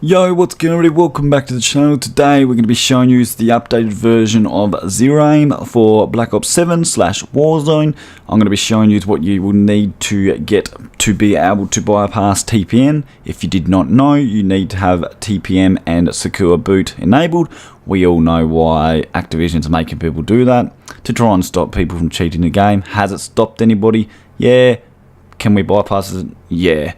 Yo, what's good everybody? Welcome back to the channel. Today we're going to be showing you the updated version of Zero Aim for Black Ops 7 / Warzone. I'm going to be showing you what you will need to get to be able to bypass TPM. If you did not know, you need to have TPM and secure boot enabled. We all know why Activision's making people do that, to try and stop people from cheating the game. Has it stopped anybody? Yeah. Can we bypass it? Yeah.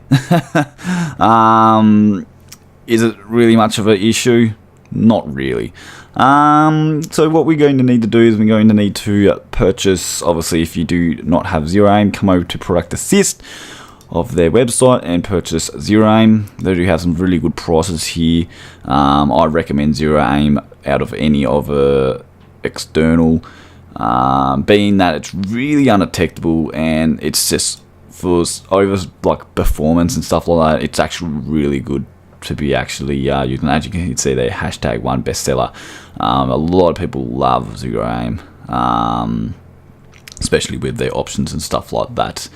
Is it really much of an issue? Not really. So what we're going to need to do is we're going to need to purchase, obviously if you do not have Zero Aim, come over to Product Assist of their website and purchase Zero Aim. They do have some really good prices here. I recommend Zero Aim out of any other external, being that it's really undetectable and it's just for over like performance and stuff like that. It's actually really good to be actually using. As you can see there, #1 bestseller. A lot of people love Zero Aim, especially with their options and stuff like that.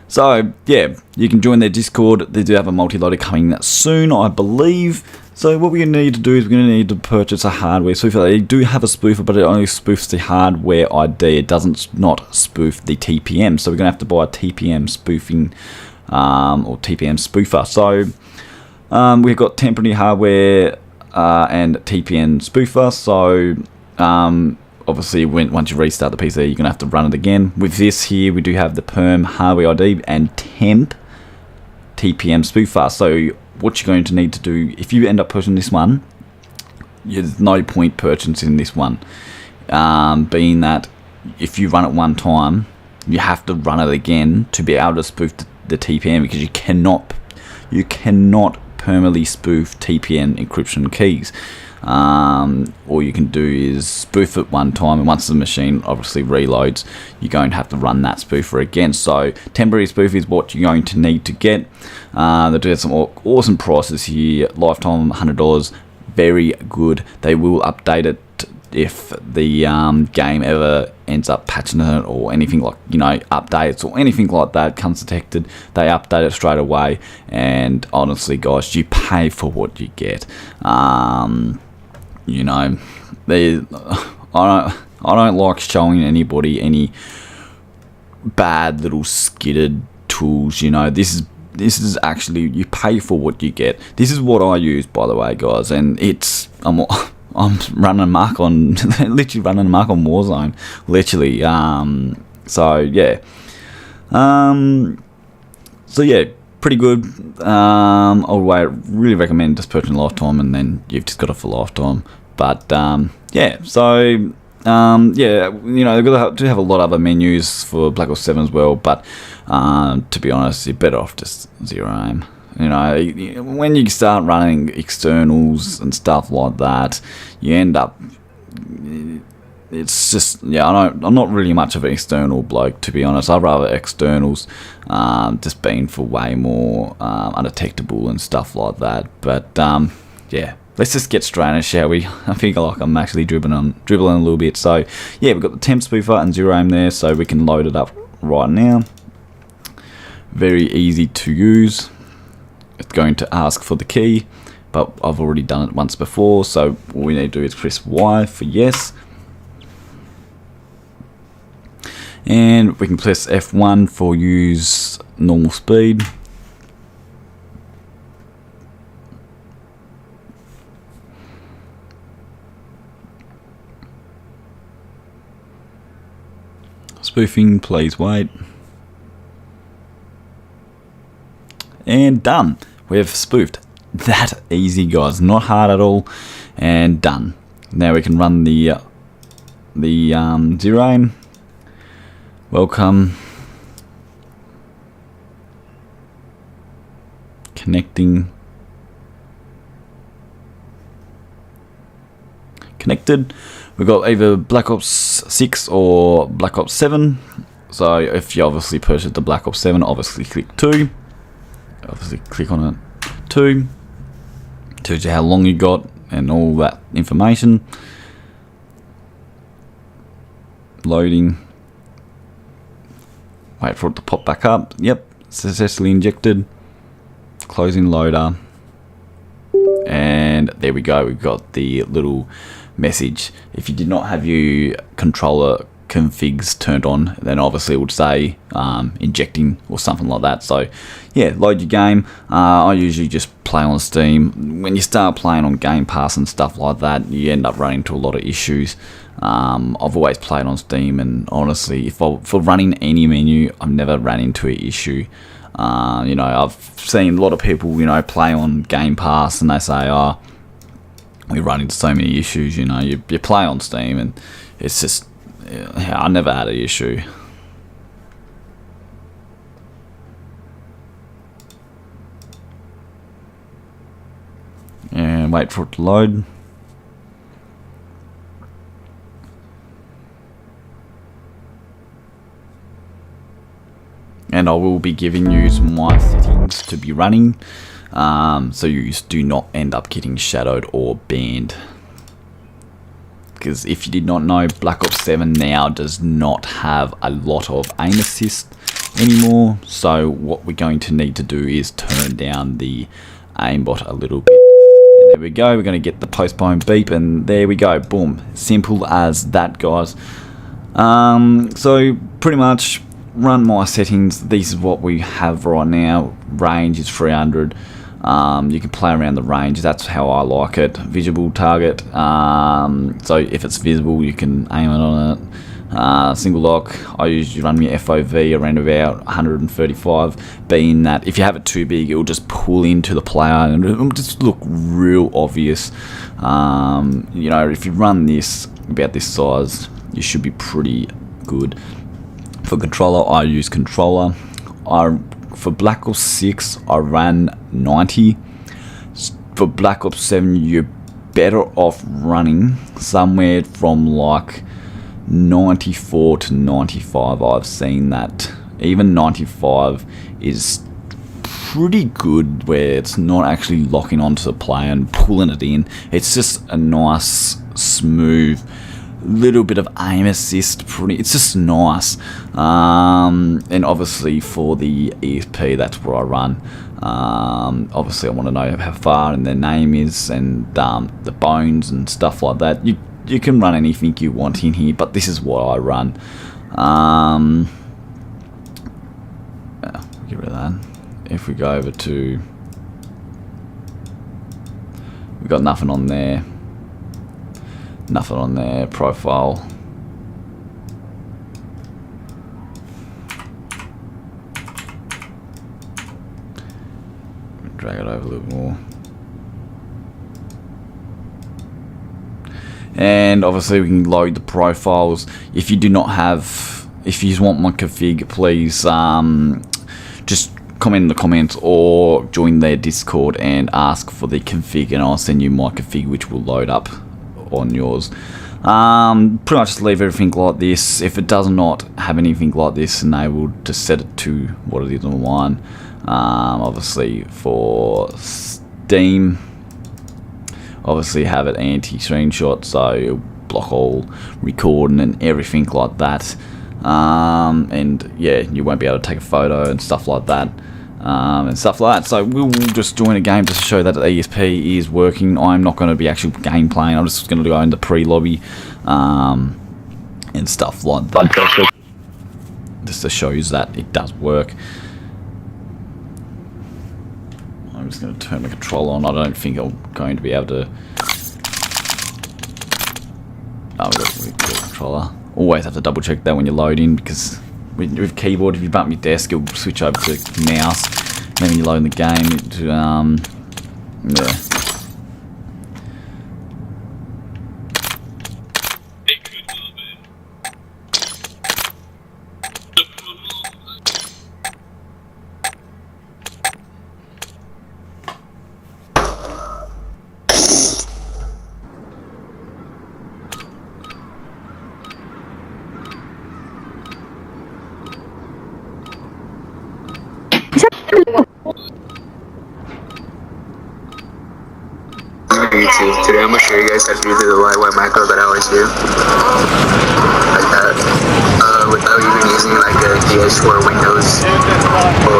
So yeah, you can join their Discord. They do have a multi-loader coming soon, I believe. So what we're going to need to do is we're going to need to purchase a hardware spoofer. They do have a spoofer, but it only spoofs the hardware ID. It doesn't not spoof the TPM. So we're going to have to buy a TPM spoofing or TPM spoofer. So we've got temporary hardware and TPM spoofer. So obviously once you restart the PC, you're going to have to run it again. With this here, we do have the perm hardware ID and temp TPM spoofer. So what you're going to need to do, if you end up purchasing this one, there's no point purchasing this one, being that if you run it one time, you have to run it again to be able to spoof the TPM, because you cannot permanently spoof TPM encryption keys. All you can do is spoof it one time, and once the machine obviously reloads, you're going to have to run that spoofer again. So temporary spoof is what you're going to need to get. They do have some awesome prices here. Lifetime $100, very good. They will update it if the game ever ends up patching it or anything, like, you know, updates or anything like that comes detected. They update it straight away, and honestly guys, you pay for what you get. You know, I don't like showing anybody any bad little skidded tools. You know, this is actually, you pay for what you get. This is what I use, by the way, guys, and I'm running amok on literally running amok on Warzone, literally. So yeah, pretty good. All the way, really recommend just purchasing lifetime, and then you've just got it for lifetime. But yeah, so yeah, you know, they've do have a lot of other menus for Black Ops 7 as well, but to be honest, you're better off just Zero Aim. You know, when you start running externals and stuff like that, you end up, it's just, yeah, I'm not really much of an external bloke, to be honest. I'd rather externals just being for way more undetectable and stuff like that. But yeah, let's just get straight in it, shall we? I feel like I'm actually dribbling a little bit. So yeah, we've got the temp spoofer and Zero Aim there, so we can load it up right now. Very easy to use. It's going to ask for the key, but I've already done it once before, so all we need to do is press Y for yes, and we can press F1 for use normal speed. Spoofing, please wait. And done. We've spoofed. That easy, guys. Not hard at all. And done. Now we can run the Zero Aim. Welcome. Connecting. Connected. We've got either Black Ops 6 or Black Ops 7. So if you obviously purchase the Black Ops 7, obviously click 2. Obviously click on it 2, tells you how long you got and all that information. Loading, wait for it to pop back up. Yep, successfully injected. Closing loader. and there we go. We've got the little message. If you did not have your controller configs turned on, then obviously it would say injecting or something like that. So yeah, load your game. I usually just play on Steam. When you start playing on Game Pass and stuff like that, you end up running into a lot of issues. I've always played on Steam, and honestly, for running any menu, I've never ran into an issue. You know, I've seen a lot of people, you know, play on Game Pass and they say, oh, we run into so many issues. You know, you play on Steam and it's just, I never had an issue. And wait for it to load. And I will be giving you my settings to be running, so you do not end up getting shadowed or banned. Because if you did not know, Black Ops 7 now does not have a lot of aim assist anymore. So what we're going to need to do is turn down the aimbot a little bit. And there we go. We're going to get the postpone beep, and there we go. Boom. Simple as that, guys. So pretty much run my settings. This is what we have right now. Range is 300. You can play around the range. That's how I like it. Visible target. So if it's visible, you can aim it on it. Single lock. I usually run my FOV around about 135. Being that if you have it too big, it will just pull into the player and it'll just look real obvious. You know, if you run this about this size, you should be pretty good. For controller, I use controller. For Black Ops 6, I ran 90. For Black Ops 7, you're better off running somewhere from like 94 to 95. I've seen that. Even 95 is pretty good, where it's not actually locking onto the player and pulling it in. It's just a nice, smooth little bit of aim assist. It's just nice. And obviously for the ESP, that's where I run. Obviously I want to know how far and their name is, and the bones and stuff like that. You can run anything you want in here, but this is what I run. Get rid of that. If we go over to, we've got nothing on there. Nothing on their profile. Drag it over a little more. And obviously we can load the profiles. If you do not have, if you want my config, please just comment in the comments or join their Discord and ask for the config, and I'll send you my config, which will load up on yours. Pretty much just leave everything like this. If it does not have anything like this, enable, just set it to what it is on one. Obviously for Steam, obviously have it anti-screenshot, so it'll block all recording and everything like that. And yeah, you won't be able to take a photo and stuff like that. So we'll just join a game to show that the ESP is working. I'm not going to be actually game playing. I'm just going to go into pre-lobby and stuff like that, just to show you that it does work. I'm just going to turn the controller on. I don't think I'm going to be able to. Oh, we've got the controller. Always have to double check that when you load in, because with keyboard, if you bump your desk, it'll switch over to mouse. And then when you load in the game, yeah. YouTube. Today I'm gonna show you guys how to do the white macro that I always do. Like that. Without even using like a PS4 Windows or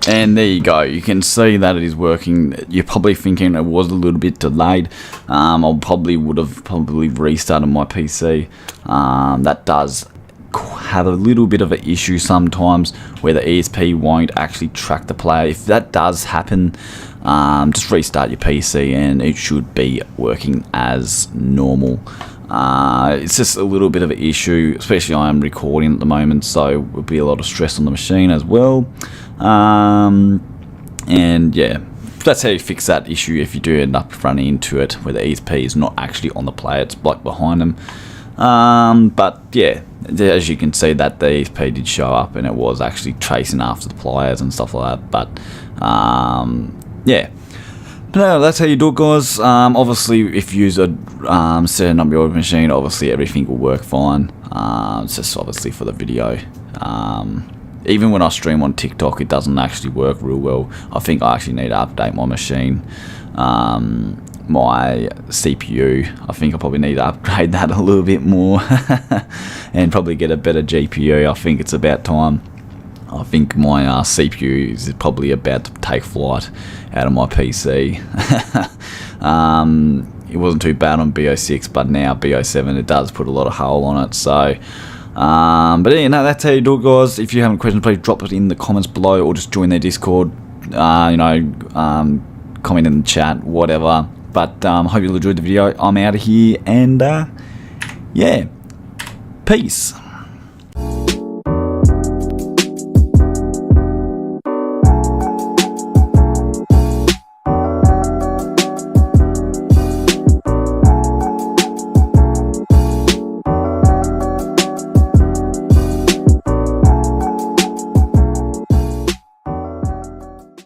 And there you go, you can see that it is working. You're probably thinking it was a little bit delayed. I would have restarted my PC. That does have a little bit of an issue sometimes where the ESP won't actually track the player. If that does happen, just restart your PC and it should be working as normal. It's just a little bit of an issue, especially I am recording at the moment, so it will be a lot of stress on the machine as well. And yeah, that's how you fix that issue if you do end up running into it where the ESP is not actually on the player, it's like behind them. But yeah, as you can see that the ESP did show up and it was actually tracing after the players and stuff like that. But yeah, no, that's how you do it, guys. Obviously if you use a setting up your machine, obviously everything will work fine. It's just obviously for the video. Even when I stream on TikTok, it doesn't actually work real well. I think I actually need to update my machine. My CPU, I think I probably need to upgrade that a little bit more and probably get a better GPU. I think it's about time. I think my CPU is probably about to take flight out of my PC. It wasn't too bad on BO6, but now BO7, it does put a lot of hole on it. So but yeah, no, that's how you do it, guys. If you have any questions, please drop it in the comments below or just join their Discord, comment in the chat, whatever. But hope you enjoyed the video. I'm out of here, and yeah, peace.